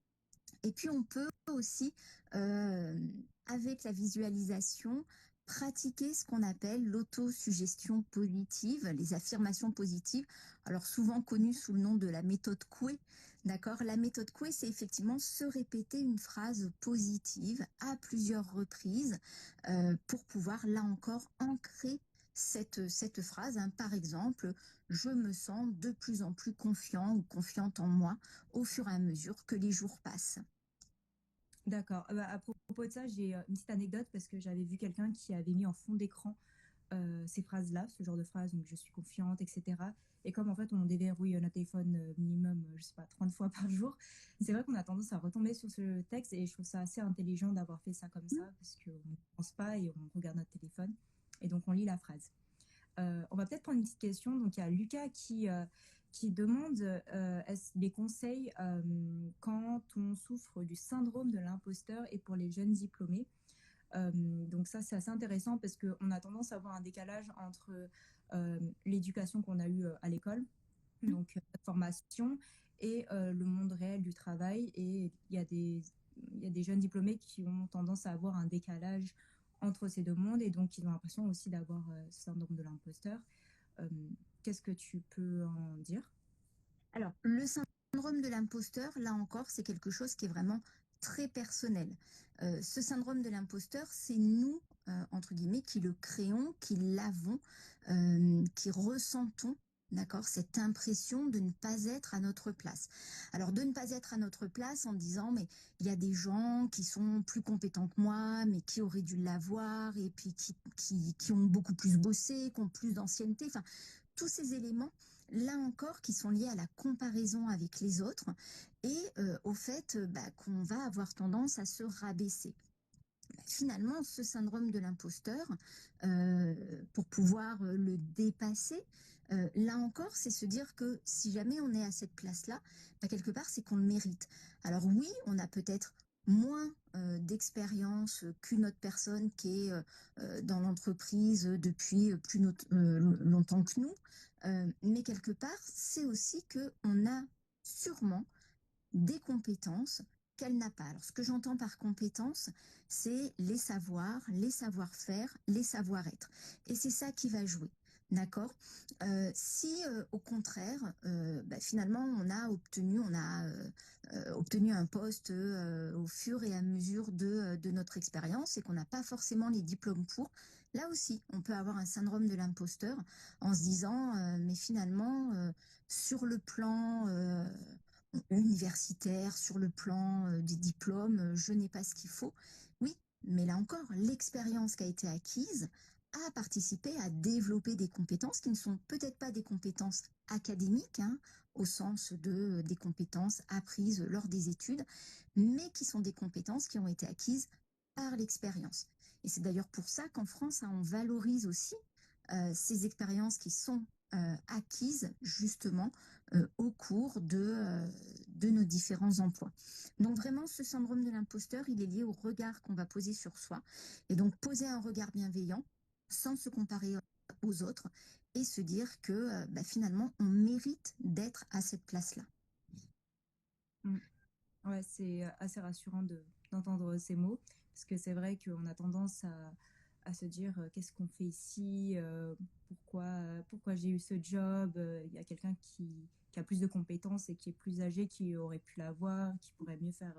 Et puis on peut aussi, euh, avec la visualisation, pratiquer ce qu'on appelle l'autosuggestion positive, les affirmations positives, alors souvent connues sous le nom de la méthode Coué. D'accord. La méthode Coué, c'est effectivement se répéter une phrase positive à plusieurs reprises pour pouvoir, là encore, ancrer cette phrase. Hein. Par exemple, je me sens de plus en plus confiant ou confiante en moi au fur et à mesure que les jours passent. D'accord. Bah, à propos de ça, j'ai une petite anecdote parce que j'avais vu quelqu'un qui avait mis en fond d'écran ces phrases-là, ce genre de phrases, donc je suis confiante, etc. Et comme en fait on déverrouille notre téléphone minimum, je sais pas, 30 fois par jour, c'est vrai qu'on a tendance à retomber sur ce texte et je trouve ça assez intelligent d'avoir fait ça comme ça parce qu'on ne pense pas et on regarde notre téléphone et donc on lit la phrase. On va peut-être prendre une petite question. Donc, il y a Lucas qui demande des conseils quand on souffre du syndrome de l'imposteur et pour les jeunes diplômés. Donc ça, c'est assez intéressant parce qu'on a tendance à avoir un décalage entre l'éducation qu'on a eue à l'école, donc formation, et le monde réel du travail. Et il y a des jeunes diplômés qui ont tendance à avoir un décalage entre ces deux mondes et donc ils ont l'impression aussi d'avoir ce syndrome de l'imposteur. Euh, Qu'est-ce que tu peux en dire? Alors, le syndrome de l'imposteur, là encore, c'est quelque chose qui est vraiment très personnel. Ce syndrome de l'imposteur, c'est nous, entre guillemets, qui le créons, qui l'avons, qui ressentons. D'accord, cette impression de ne pas être à notre place. Alors de ne pas être à notre place en disant mais il y a des gens qui sont plus compétents que moi, mais qui auraient dû l'avoir et puis qui ont beaucoup plus bossé, qui ont plus d'ancienneté. Enfin, tous ces éléments, là encore, qui sont liés à la comparaison avec les autres et au fait qu'on va avoir tendance à se rabaisser. Finalement, ce syndrome de l'imposteur, pour pouvoir le dépasser, là encore, c'est se dire que si jamais on est à cette place-là, quelque part, c'est qu'on le mérite. Alors oui, on a peut-être moins d'expérience qu'une autre personne qui est dans l'entreprise depuis plus longtemps que nous, mais quelque part, c'est aussi que on a sûrement des compétences qu'elle n'a pas. Alors, ce que j'entends par compétences, c'est les savoirs, les savoir-faire, les savoir-être. Et c'est ça qui va jouer. D'accord. Si au contraire, finalement, on a obtenu un poste au fur et à mesure de notre expérience et qu'on n'a pas forcément les diplômes pour, là aussi, on peut avoir un syndrome de l'imposteur en se disant, mais finalement, sur le plan universitaire, sur le plan des diplômes, je n'ai pas ce qu'il faut. Oui, mais là encore, l'expérience qui a été acquise a participé à développer des compétences qui ne sont peut-être pas des compétences académiques, hein, au sens des compétences apprises lors des études, mais qui sont des compétences qui ont été acquises par l'expérience. Et c'est d'ailleurs pour ça qu'en France, hein, on valorise aussi ces expériences qui sont acquises justement au cours de nos différents emplois. Donc vraiment, ce syndrome de l'imposteur, il est lié au regard qu'on va poser sur soi. Et donc poser un regard bienveillant sans se comparer aux autres et se dire que finalement, on mérite d'être à cette place-là. Mm. Ouais, c'est assez rassurant d'entendre ces mots, parce que c'est vrai qu'on a tendance à se dire qu'est-ce qu'on fait ici, pourquoi j'ai eu ce job, il y a quelqu'un qui a plus de compétences et qui est plus âgé, qui aurait pu l'avoir, qui pourrait mieux faire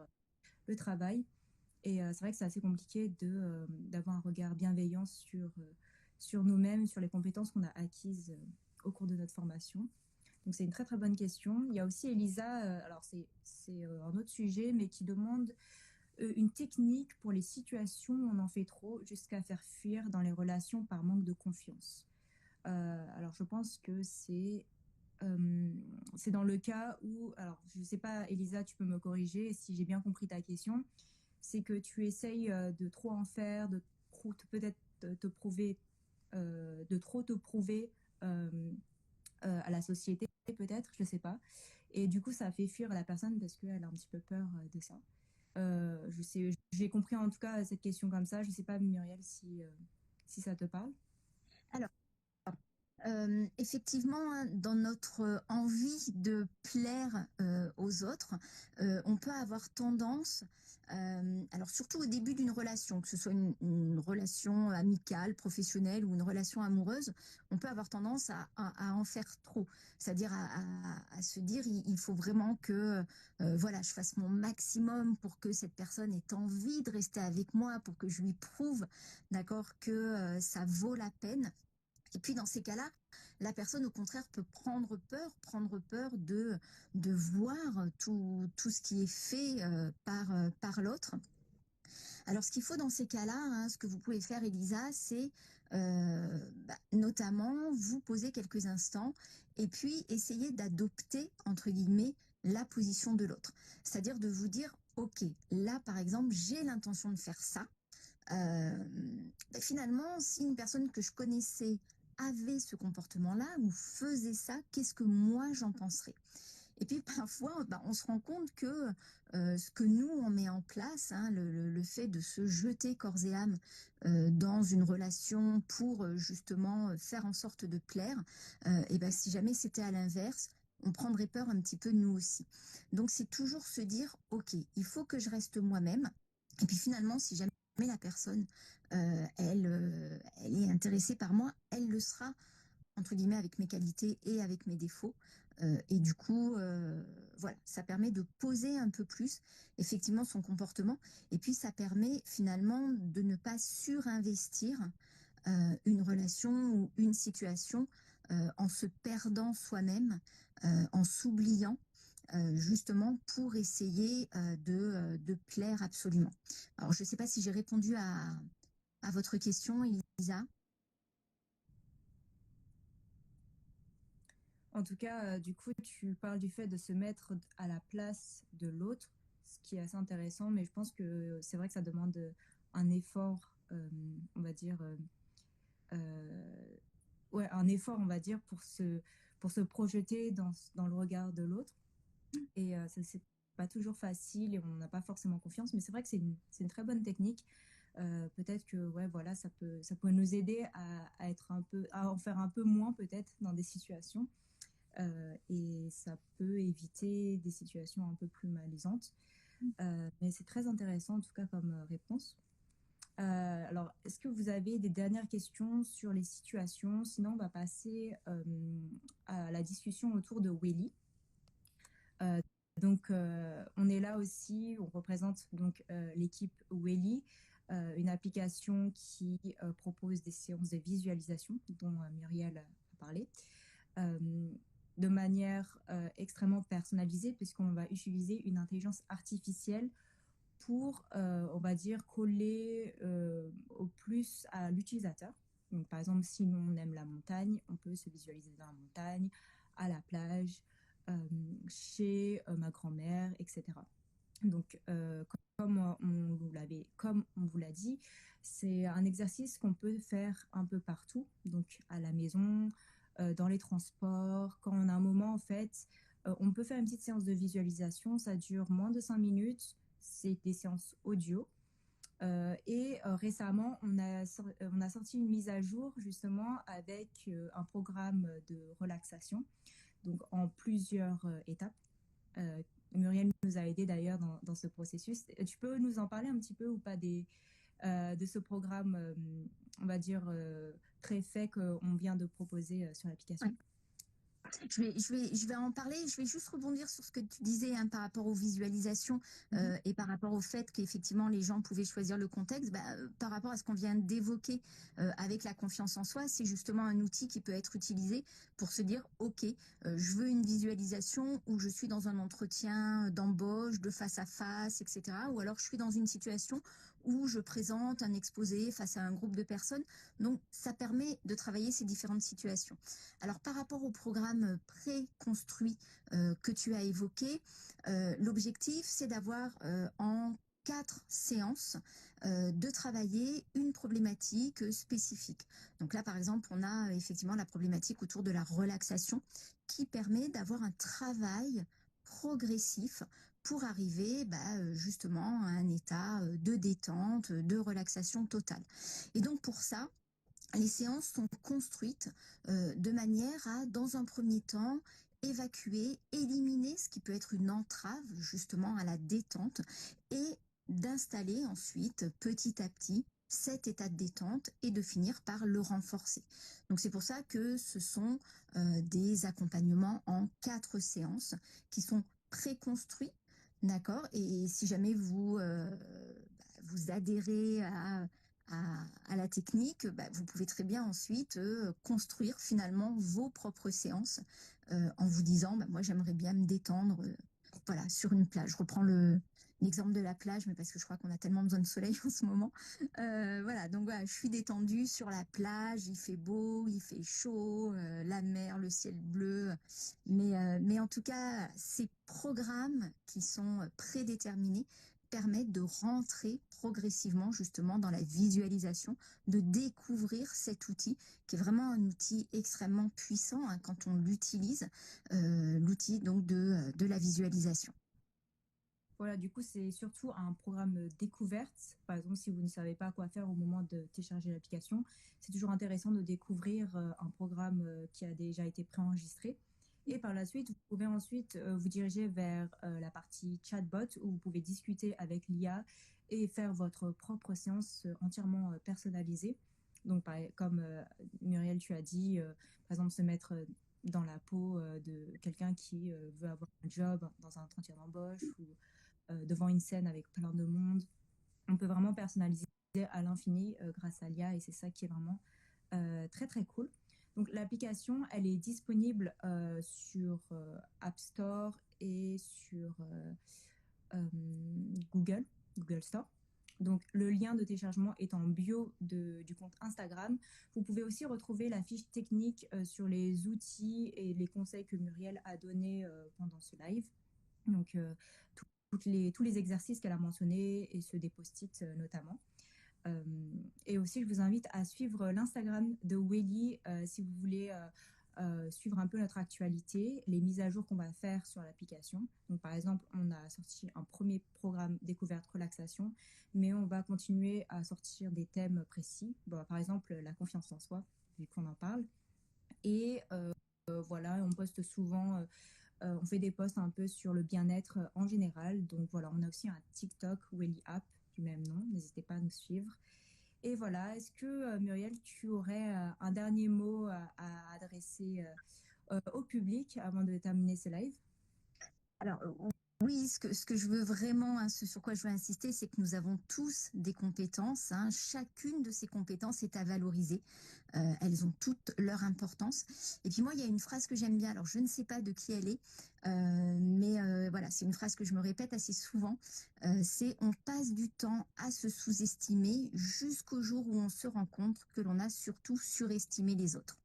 le travail. Et c'est vrai que c'est assez compliqué d'avoir un regard bienveillant sur nous-mêmes, sur les compétences qu'on a acquises au cours de notre formation. Donc c'est une très très bonne question. Il y a aussi Elisa, alors c'est un autre sujet, mais qui demande une technique pour les situations où on en fait trop jusqu'à faire fuir dans les relations par manque de confiance. Alors je pense que c'est dans le cas où, alors je ne sais pas Elisa, tu peux me corriger si j'ai bien compris ta question, c'est que tu essayes de trop en faire, peut-être te prouver, de trop te prouver euh, à la société, peut-être, je sais pas. Et du coup, ça fait fuir la personne parce qu'elle a un petit peu peur de ça. J'ai compris en tout cas cette question comme ça. Je sais pas, Muriel, si ça te parle. Alors, effectivement, hein, dans notre envie de plaire aux autres, on peut avoir tendance, alors surtout au début d'une relation, que ce soit une relation amicale, professionnelle ou une relation amoureuse, on peut avoir tendance à en faire trop, c'est-à-dire à se dire il faut vraiment que voilà, je fasse mon maximum pour que cette personne ait envie de rester avec moi, pour que je lui prouve, d'accord, que ça vaut la peine. Et puis dans ces cas-là, la personne au contraire peut prendre peur de voir tout ce qui est fait par l'autre. Alors ce qu'il faut dans ces cas-là, hein, ce que vous pouvez faire Elisa, c'est notamment vous poser quelques instants et puis essayer d'adopter, entre guillemets, la position de l'autre. C'est-à-dire de vous dire, ok, là par exemple, j'ai l'intention de faire ça. Finalement, si une personne que je connaissais avait ce comportement-là ou faisait ça, qu'est-ce que moi j'en penserais? Et puis parfois, on se rend compte que ce que nous on met en place, hein, le fait de se jeter corps et âme dans une relation pour justement faire en sorte de plaire, et si jamais c'était à l'inverse, on prendrait peur un petit peu nous aussi. Donc c'est toujours se dire, ok, il faut que je reste moi-même. Et puis finalement, si jamais la personne, elle est intéressée par moi, elle le sera entre guillemets avec mes qualités et avec mes défauts. Et du coup, voilà, ça permet de poser un peu plus effectivement son comportement. Et puis ça permet finalement de ne pas surinvestir une relation ou une situation en se perdant soi-même, en s'oubliant. Justement pour essayer de plaire absolument. Alors, je ne sais pas si j'ai répondu à votre question, Elisa. En tout cas, du coup, tu parles du fait de se mettre à la place de l'autre, ce qui est assez intéressant, mais je pense que c'est vrai que ça demande un effort, on va dire, ouais, un effort, on va dire, pour se projeter dans le regard de l'autre. Et ça, c'est pas toujours facile et on n'a pas forcément confiance, mais c'est vrai que c'est une très bonne technique. Peut-être que ouais, voilà, ça peut nous aider à être un peu, à en faire un peu moins peut-être dans des situations. Et ça peut éviter des situations un peu plus malaisantes. Mais c'est très intéressant en tout cas comme réponse. Alors, est-ce que vous avez des dernières questions sur les situations? Sinon, on va passer à la discussion autour de Welly. On est là aussi, on représente donc l'équipe Welly, une application qui propose des séances de visualisation dont Muriel a parlé, euh, de manière extrêmement personnalisée puisqu'on va utiliser une intelligence artificielle pour, on va dire, coller au plus à l'utilisateur. Donc, par exemple, si on aime la montagne, on peut se visualiser dans la montagne, à la plage, euh, chez ma grand-mère, etc. Donc, comme on vous l'a dit, c'est un exercice qu'on peut faire un peu partout, donc à la maison, dans les transports, quand on a un moment, en fait, on peut faire une petite séance de visualisation, ça dure moins de 5 minutes, c'est des séances audio. Récemment, on a sorti une mise à jour justement avec un programme de relaxation, donc en plusieurs étapes. Euh, Muriel nous a aidé d'ailleurs dans ce processus. Tu peux nous en parler un petit peu ou pas de ce programme, on va dire, très fait qu'on vient de proposer sur l'application? Ouais. Je vais en parler. Je vais juste rebondir sur ce que tu disais hein, par rapport aux visualisations et par rapport au fait qu'effectivement les gens pouvaient choisir le contexte. Par rapport à ce qu'on vient d'évoquer avec la confiance en soi, c'est justement un outil qui peut être utilisé pour se dire ok, je veux une visualisation où je suis dans un entretien d'embauche, de face à face, etc. Ou alors je suis dans une situation où je présente un exposé face à un groupe de personnes. Donc ça permet de travailler ces différentes situations. Alors par rapport au programme pré-construit que tu as évoqué, l'objectif c'est d'avoir en 4 séances de travailler une problématique spécifique. Donc là par exemple on a effectivement la problématique autour de la relaxation qui permet d'avoir un travail progressif pour arriver justement à un état de détente, de relaxation totale. Et donc pour ça, les séances sont construites de manière à, dans un premier temps, évacuer, éliminer ce qui peut être une entrave justement à la détente et d'installer ensuite petit à petit cet état de détente et de finir par le renforcer. Donc c'est pour ça que ce sont des accompagnements en 4 séances qui sont préconstruits, d'accord. Et si jamais vous adhérez à la technique, vous pouvez très bien ensuite construire finalement vos propres séances en vous disant, moi j'aimerais bien me détendre voilà, sur une plage. Je reprends l'exemple de la plage, mais parce que je crois qu'on a tellement besoin de soleil en ce moment. Voilà, donc voilà, je suis détendue sur la plage, il fait beau, il fait chaud, la mer, le ciel bleu. Mais en tout cas, ces programmes qui sont prédéterminés permettent de rentrer progressivement justement dans la visualisation, de découvrir cet outil qui est vraiment un outil extrêmement puissant hein, quand on l'utilise, l'outil donc de la visualisation. Voilà, du coup, c'est surtout un programme découverte. Par exemple, si vous ne savez pas quoi faire au moment de télécharger l'application, c'est toujours intéressant de découvrir un programme qui a déjà été préenregistré. Et par la suite, vous pouvez ensuite vous diriger vers la partie chatbot où vous pouvez discuter avec l'IA et faire votre propre séance entièrement personnalisée. Donc, comme Muriel, tu as dit, par exemple, se mettre dans la peau de quelqu'un qui veut avoir un job dans un entretien d'embauche ou devant une scène avec plein de monde. On peut vraiment personnaliser à l'infini grâce à l'IA et c'est ça qui est vraiment très très cool. Donc l'application, elle est disponible sur App Store et sur Google, Google Store. Donc le lien de téléchargement est en bio du compte Instagram. Vous pouvez aussi retrouver la fiche technique sur les outils et les conseils que Muriel a donnés pendant ce live. Donc tous les exercices qu'elle a mentionnés et ceux des post-it notamment. Et aussi, je vous invite à suivre l'Instagram de Welly si vous voulez suivre un peu notre actualité, les mises à jour qu'on va faire sur l'application. Donc, par exemple, on a sorti un premier programme découverte relaxation, mais on va continuer à sortir des thèmes précis. Bon, par exemple, la confiance en soi, vu qu'on en parle. Et voilà, on poste souvent, on fait des posts un peu sur le bien-être en général. Donc voilà, on a aussi un TikTok, Welly App, du même nom. N'hésitez pas à nous suivre. Et voilà, est-ce que Muriel, tu aurais un dernier mot à adresser au public avant de terminer ce live? Alors, oui, ce que je veux vraiment, hein, ce sur quoi je veux insister, c'est que nous avons tous des compétences, hein. Chacune de ces compétences est à valoriser. Elles ont toutes leur importance. Et puis moi, il y a une phrase que j'aime bien. Alors, je ne sais pas de qui elle est, mais voilà, c'est une phrase que je me répète assez souvent. C'est: on passe du temps à se sous-estimer jusqu'au jour où on se rend compte que l'on a surtout surestimé les autres.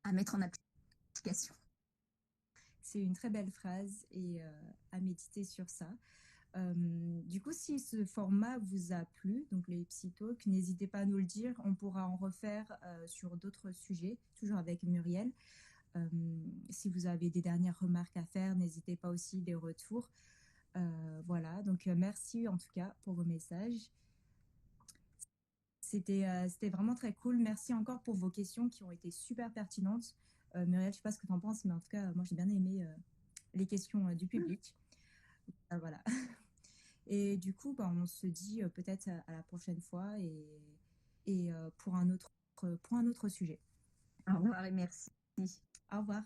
À mettre en application. C'est une très belle phrase et à méditer sur ça. Du coup, si ce format vous a plu, donc les Psy Talks, n'hésitez pas à nous le dire. On pourra en refaire sur d'autres sujets, toujours avec Muriel. Si vous avez des dernières remarques à faire, n'hésitez pas aussi des retours. Voilà, donc merci en tout cas pour vos messages. C'était vraiment très cool. Merci encore pour vos questions qui ont été super pertinentes. Muriel, je sais pas ce que tu en penses, mais en tout cas, moi j'ai bien aimé les questions du public. Voilà. Et du coup, bah, on se dit peut-être à la prochaine fois et pour un autre sujet. Au revoir et merci. Au revoir.